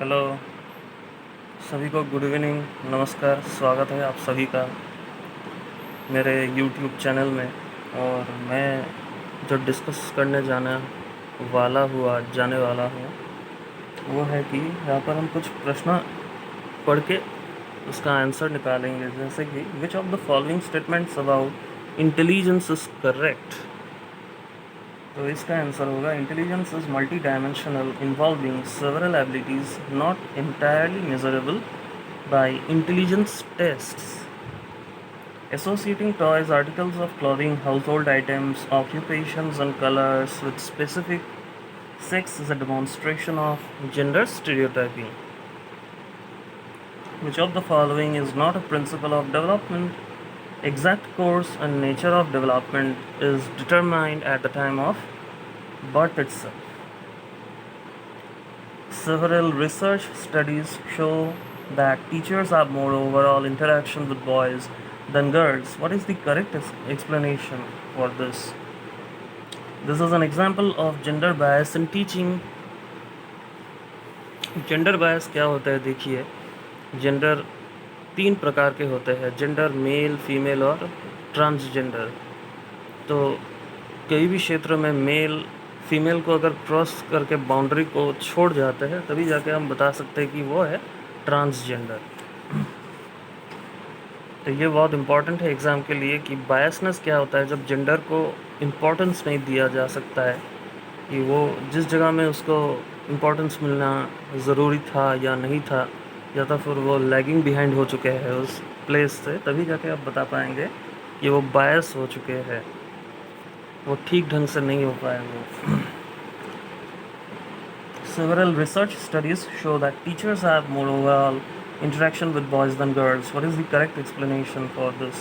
Hello, सभी को good evening, नमस्कार, स्वागत है आप सभी का मेरे यूट्यूब चैनल में। और मैं जो डिस्कस करने जाने वाला हूँ वो है कि यहाँ पर हम कुछ प्रश्न पढ़ के उसका आंसर निकालेंगे। जैसे कि which of the following statements about intelligence is correct. तो इसका आंसर होगा intelligence is multi dimensional involving several abilities not entirely measurable by intelligence tests. Associating toys, articles of clothing, household items, occupations, and colors with specific sex is a demonstration of gender stereotyping. Which of the following is not a principle of development? Exact course and nature of development is determined at the time of birth itself. Several research studies show that teachers have more overall interaction with boys than girls. What is the correct explanation for this? This is an example of gender bias in teaching. Gender bias क्या होता है? देखिए, gender 3 प्रकार के होते हैं, gender male, female और transgender. तो कई भी क्षेत्र में मेल फीमेल को अगर क्रॉस करके बाउंड्री को छोड़ जाते हैं तभी जाके हम बता सकते हैं कि वो है ट्रांसजेंडर। तो ये बहुत इम्पॉर्टेंट है एग्ज़ाम के लिए कि बायसनेस क्या होता है जब जेंडर को इम्पोर्टेंस नहीं दिया जा सकता है, कि वो जिस जगह में उसको इम्पोर्टेंस मिलना ज़रूरी था या नहीं था, या तो फिर वो लैगिंग बिहाइंड हो चुके हैं उस प्लेस से, तभी जाके आप बता पाएंगे कि वो बायस हो चुके हैं, वो ठीक ढंग से नहीं हो पाए वो। Several research studies show that teachers have more overall interaction with boys than girls. What is the correct explanation for this?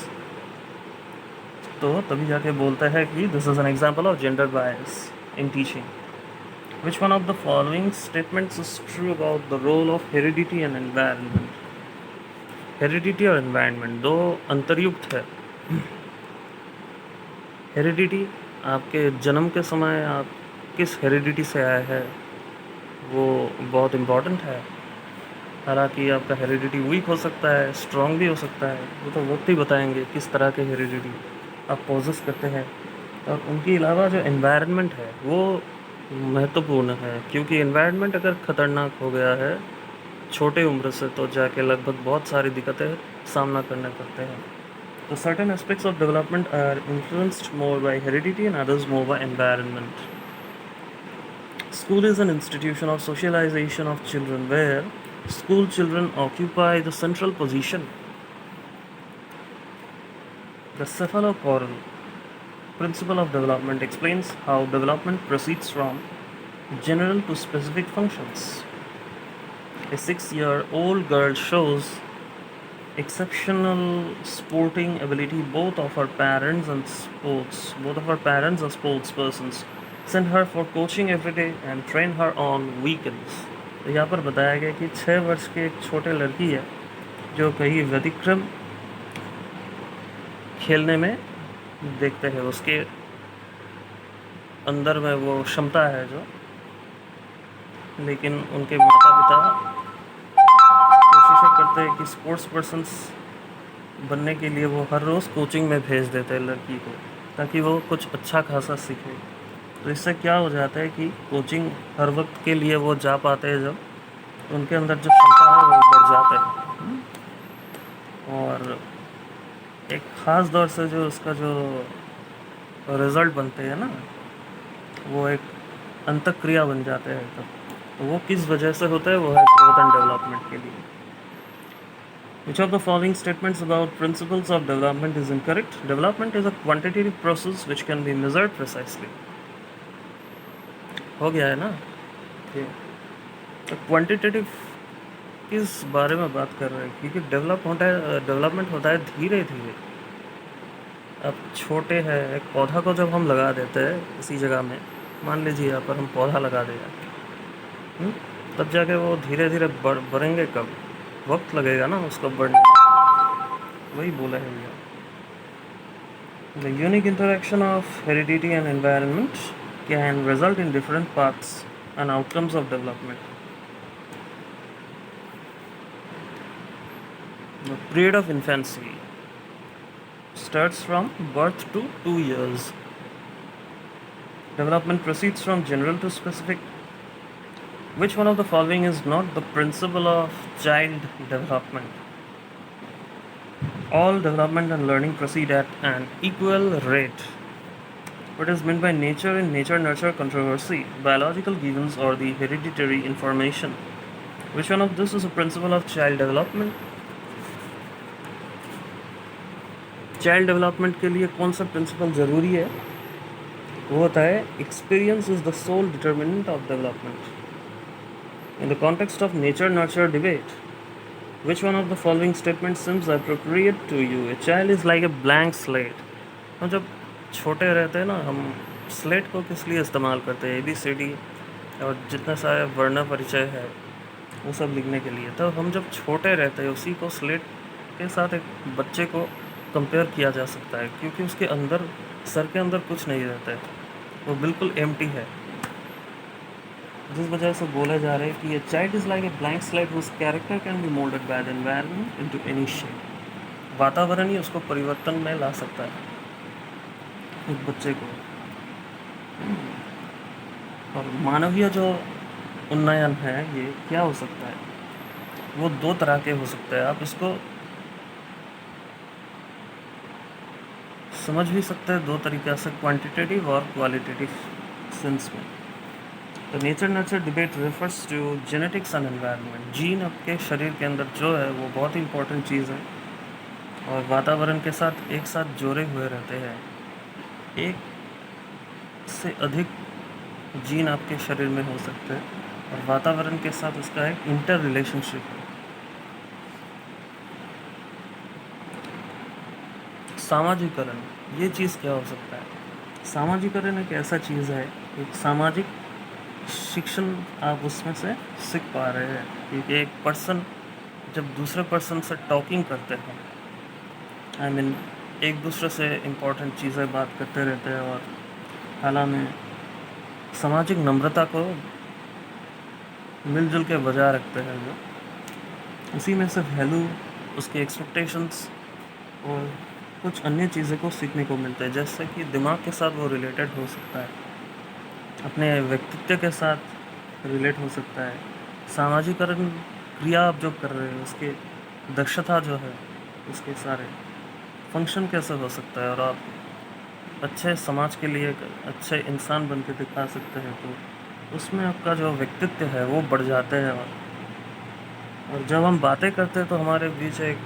तो तभी जाके बोलता है कि this is an example of gender bias in teaching. Which one of the following statements is true about the role of heredity and environment? Heredity और environment दो अंतर्युक्त है। Heredity, आपके जन्म के समय आप किस हेरिडिटी से आए हैं वो बहुत इम्पॉर्टेंट है। हालांकि आपका हेरिडिटी वीक हो सकता है, स्ट्रॉन्ग भी हो सकता है, वो तो वक्त ही बताएंगे किस तरह के हेरिडिटी आप पोजेस करते हैं। और उनके अलावा जो एनवायरनमेंट है वो महत्वपूर्ण है, क्योंकि एनवायरनमेंट अगर ख़तरनाक हो गया है छोटे उम्र से तो जाके लगभग बहुत सारी दिक्कतें सामना करने पड़ते हैं। तो certain aspects of development are influenced more by heredity and others more by environment. School is an institution of socialization of children where school children occupy the central position. The cephalochoral principle of development explains how development proceeds from general to specific functions. A 6-year-old girl shows exceptional sporting ability. Both of her parents are sportspersons. Send her for coaching every day and train her on weekends. तो यहाँ पर बताया गया कि 6 वर्ष की एक छोटे लड़की है जो कई व्यतिक्रम खेलने में देखते हैं, उसके अंदर में वो क्षमता है जो, लेकिन उनके माता पिता कोशिश करते हैं कि स्पोर्ट्स पर्सन्स बनने के लिए वो हर रोज़ कोचिंग में भेज देते हैं लड़की को, ताकि वो कुछ अच्छा खासा सीखे। तो इससे क्या हो जाता है कि कोचिंग हर वक्त के लिए वो जा पाते हैं, जब उनके अंदर जो क्षमता है वो बढ़ जाता है। और एक ख़ास दौर से जो उसका जो रिज़ल्ट बनते हैं ना, वो एक अंतःक्रिया बन जाते हैं। तो वो किस वजह से होता है? वो है ग्रोथ एंड डेवलपमेंट के लिए। Which of the following statements about principles of development is incorrect? Development is a quantitative process which can be measured precisely. हो गया है ना? तो क्वांटिटेटिव किस बारे में बात कर रहे हैं? क्योंकि डेवलपमेंट होता है धीरे धीरे। अब छोटे हैं, एक पौधा को जब हम लगा देते हैं किसी जगह में, मान लीजिए यहाँ पर हम पौधा लगा देगा, तब जाके वो धीरे धीरे बढ़ेंगे। कब? वक्त लगेगा ना उसको बढ़ने में। वही बोला है भैया। The unique interaction of heredity and environment can result in different paths and outcomes of development. The period of infancy starts from birth to 2 years. Development proceeds from general to specific. Which one of the following is not the principle of child development? All development and learning proceed at an equal rate. What is meant by nature in nature-nurture controversy? Biological givens or the hereditary information? Which one of this is a principle of child development? Child development के लिए कौन सा principal ज़रूरी है? वो होता है experience is the sole determinant of development. In the context of nature nurture debate, which one of the following statement seems appropriate to you? A child is like a blank slate. हम जब छोटे रहते हैं ना, हम slate को किस लिए इस्तेमाल करते हैं? ABCD और जितने सारे वर्ण परिचय है वो सब लिखने के लिए. तब हम जब छोटे रहते हैं उसी को स्लेट के साथ एक बच्चे को कंपेयर किया जा सकता है, क्योंकि उसके अंदर, सर के अंदर कुछ नहीं रहता है, वो बिल्कुल एम्प्टी है. जिस वजह से बोला जा रहा है कि ये child is like a blank slate whose character can be moulded by the environment into any shape. वातावरण ही उसको परिवर्तन में ला सकता है एक बच्चे को. और मानवीय जो उन्नयन है ये क्या हो सकता है? वो दो तरह के हो सकते हैं. आप इसको समझ भी सकते हैं दो तरीक़े से, क्वांटिटेटिव और क्वालिटेटिव सेंस में. तो nature nurture debate refers to genetics and environment. Gene आपके शरीर के अंदर जो है वो बहुत ही इंपॉर्टेंट चीज़ है और वातावरण के साथ एक साथ जोड़े हुए रहते हैं. एक से अधिक जीन आपके शरीर में हो सकते हैं और वातावरण के साथ उसका एक इंटर रिलेशनशिप है. सामाजिकरण, ये चीज़ क्या हो सकता है? सामाजिकरण एक ऐसा चीज़ है, एक सामाजिक शिक्षण आप उसमें से सीख पा रहे हैं. क्योंकि एक पर्सन जब दूसरे पर्सन से टॉकिंग करते हैं, आई मीन एक दूसरे से इम्पोर्टेंट चीज़ें बात करते रहते हैं और हालांकि में सामाजिक नम्रता को मिलजुल के बजाय रखते हैं, जो उसी में से वैल्यू, उसके एक्सपेक्टेशंस और कुछ अन्य चीज़ें को सीखने को मिलता है. जैसे कि दिमाग के साथ वो रिलेटेड हो सकता है, अपने व्यक्तित्व के साथ रिलेट हो सकता है. सामाजिकरण क्रिया आप जो कर रहे हैं उसके दक्षता जो है, उसके सारे फंक्शन कैसे हो सकता है और आप अच्छे समाज के लिए एक अच्छे इंसान बन के दिखा सकते हैं. तो उसमें आपका जो व्यक्तित्व है वो बढ़ जाते हैं. और जब हम बातें करते हैं तो हमारे बीच एक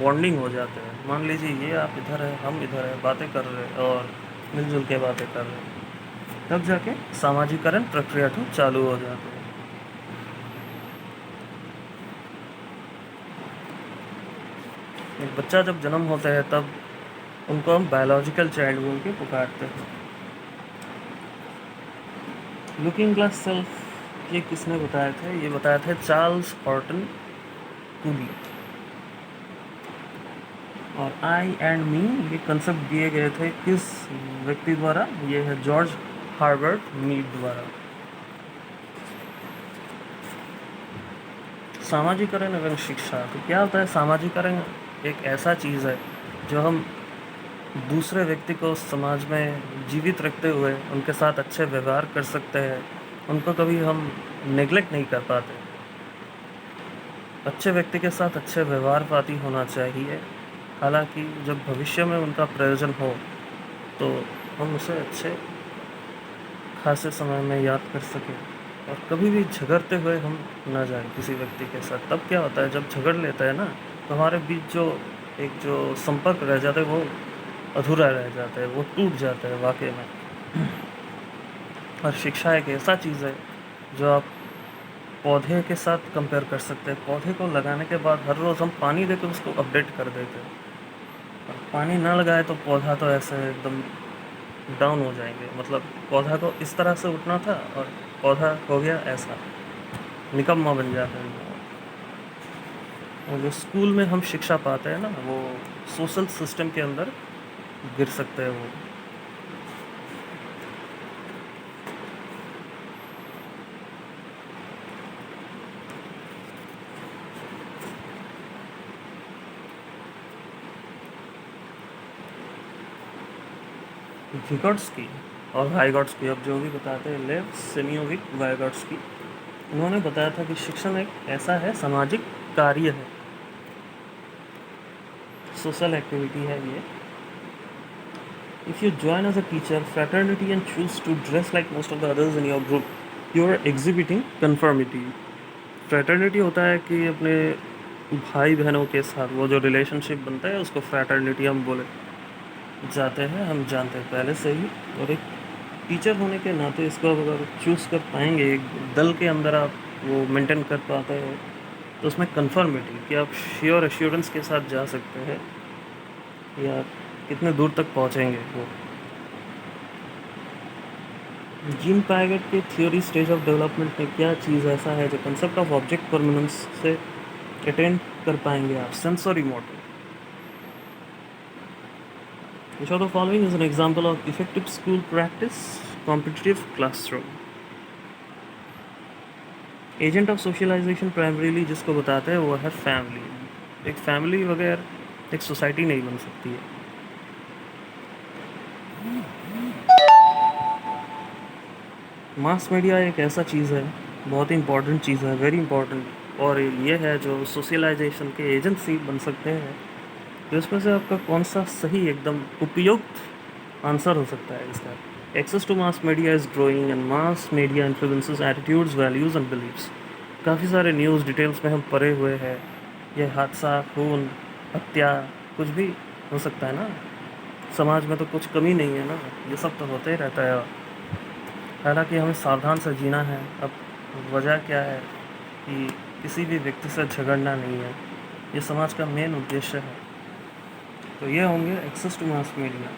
बॉन्डिंग हो जाते हैं. मान लीजिए ये आप इधर है, हम इधर है, बातें कर रहे हैं और मिलजुल के बातें कर रहे हैं, तब जाके सामाजिकरण प्रक्रिया तो चालू हो जाती है. एक बच्चा जब जन्म होता है तब उनको हम बायोलॉजिकल चाइल्ड बोल के पुकारते हैं. लुकिंग ग्लास सेल्फ ये किसने बताया था? ये बताया था चार्ल्स हॉर्टन कूली. और आई एंड मी ये कंसेप्ट दिए गए थे किस व्यक्ति द्वारा? ये है जॉर्ज हार्बर्ट मीड द्वारा. सामाजिकरण एवं शिक्षा, तो क्या होता है? सामाजिकरण एक ऐसा चीज़ है जो हम दूसरे व्यक्ति को समाज में जीवित रखते हुए उनके साथ अच्छे व्यवहार कर सकते हैं. उनको कभी हम नेग्लेक्ट नहीं कर पाते. अच्छे व्यक्ति के साथ अच्छे व्यवहार पाती होना चाहिए, हालांकि जब भविष्य में उनका प्रयोजन हो तो हम उसे अच्छे खासे समय में याद कर सकें. और कभी भी झगड़ते हुए हम ना जाएं किसी व्यक्ति के साथ. तब क्या होता है, जब झगड़ लेता है ना, तो हमारे बीच जो संपर्क रह जाता है वो अधूरा रह जाता है, वो टूट जाता है वाकई में. और शिक्षा एक ऐसा चीज़ है जो आप पौधे के साथ कंपेयर कर सकते हैं. पौधे को लगाने के बाद हर रोज़ हम पानी देकर उसको अपडेट कर देते हैं, और पानी ना लगाए तो पौधा तो ऐसे एकदम डाउन हो जाएंगे. मतलब पौधा को इस तरह से उठना था और पौधा हो गया ऐसा, निकम्मा बन जाता है. और जो स्कूल में हम शिक्षा पाते हैं ना, वो सोशल सिस्टम के अंदर गिर सकते हैं. वो विगोट्स्की और वाइगोट्स्की, अब जो भी बताते हैं, लेव सेमियोविक वाइगोट्स्की, उन्होंने बताया था कि शिक्षण एक ऐसा है, सामाजिक कार्य है, सोशल एक्टिविटी है ये। If you join as a teacher fraternity and choose to dress like most of the others in your group, you are exhibiting conformity. Fraternity होता है कि अपने भाई बहनों के साथ वो जो रिलेशनशिप बनता है उसको फ्रेटर्निटी हम बोले जाते हैं, हम जानते हैं पहले से ही। और एक टीचर होने के नाते इसको अगर चूज़ कर पाएंगे, एक दल के अंदर आप वो मेंटेन कर पाते हैं, तो उसमें कन्फर्मिटी कि आप श्योर एश्योरेंस के साथ जा सकते हैं या कितने दूर तक पहुंचेंगे वो। जीन पाइगेट के थ्योरी स्टेज ऑफ डेवलपमेंट में क्या चीज़ ऐसा है जो कंसेप्ट ऑफ ऑब्जेक्ट परमानेंस से अटेंड कर पाएंगे आप? Sensory motor. Which of the following is an example of effective school practice? Competitive classroom. Agent of socialisation primarily जिसको बताते हैं वो है फैमिली। एक फैमिली बगैर एक सोसाइटी नहीं बन सकती है। मास मीडिया एक ऐसा चीज़ है, बहुत ही इंपॉर्टेंट चीज़ है, वेरी इंपॉर्टेंट, और ये है जो सोशलाइजेशन के एजेंसी बन सकते हैं। तो इसमें से आपका कौन सा सही एकदम उपयुक्त आंसर हो सकता है इसका? Access to mass media is growing and mass media influences attitudes, values and beliefs. काफ़ी सारे न्यूज़ डिटेल्स में हम पड़े हुए हैं। ये हादसा, खून, हत्या, कुछ भी हो सकता है ना। समाज में तो कुछ कमी नहीं है ना, ये सब तो होते ही रहता है। हालांकि हमें सावधान से जीना है। अब वजह क्या है कि किसी भी व्यक्ति से झगड़ना नहीं है, ये समाज का मेन उद्देश्य है। तो ये होंगे एक्सेस टू मास मीडिया,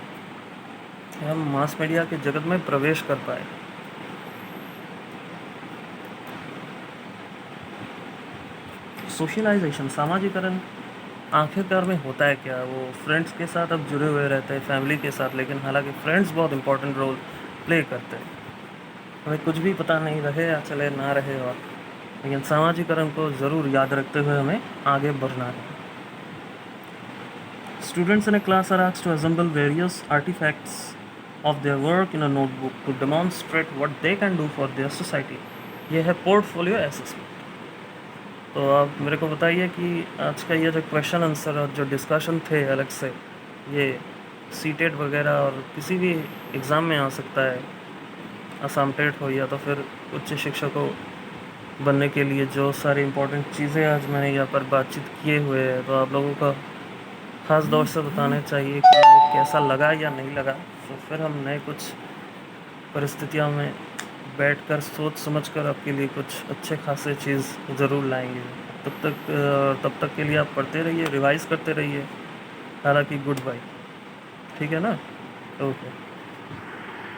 हम मास मीडिया के जगत में प्रवेश कर पाए। सोशलाइजेशन, सामाजिकरण, आखिरकार में होता है क्या? वो फ्रेंड्स के साथ अब जुड़े हुए रहते हैं, फैमिली के साथ, लेकिन हालांकि फ्रेंड्स बहुत इंपॉर्टेंट रोल प्ले करते हैं। हमें कुछ भी पता नहीं रहे या चले ना रहे, और लेकिन सामाजिकरण को ज़रूर याद रखते हुए हमें आगे बढ़ना है। Students in a class are asked to assemble various artifacts of their work in a notebook to demonstrate what they can do for their society. ये है पोर्टफोलियो असेसमेंट। तो आप मेरे को बताइए कि आज का ये जो क्वेश्चन आंसर और जो डिस्कशन थे अलग से, ये सीटेट वगैरह और किसी भी एग्ज़ाम में आ सकता है, असम टेट हो या तो फिर उच्च शिक्षकों बनने के लिए जो सारी इम्पोर्टेंट चीज़ें आज मैंने यहाँ पर बातचीत किए हुए हैं, तो आप लोगों का ख़ास तौर से बताना चाहिए कि ये कैसा लगा या नहीं लगा। तो फिर हम नए कुछ परिस्थितियों में बैठकर सोच समझकर आपके लिए कुछ अच्छे खासे चीज़ ज़रूर लाएंगे। तब तक के लिए आप पढ़ते रहिए, रिवाइज़ करते रहिए। हालांकि गुड बाय, ठीक है ना? ओके।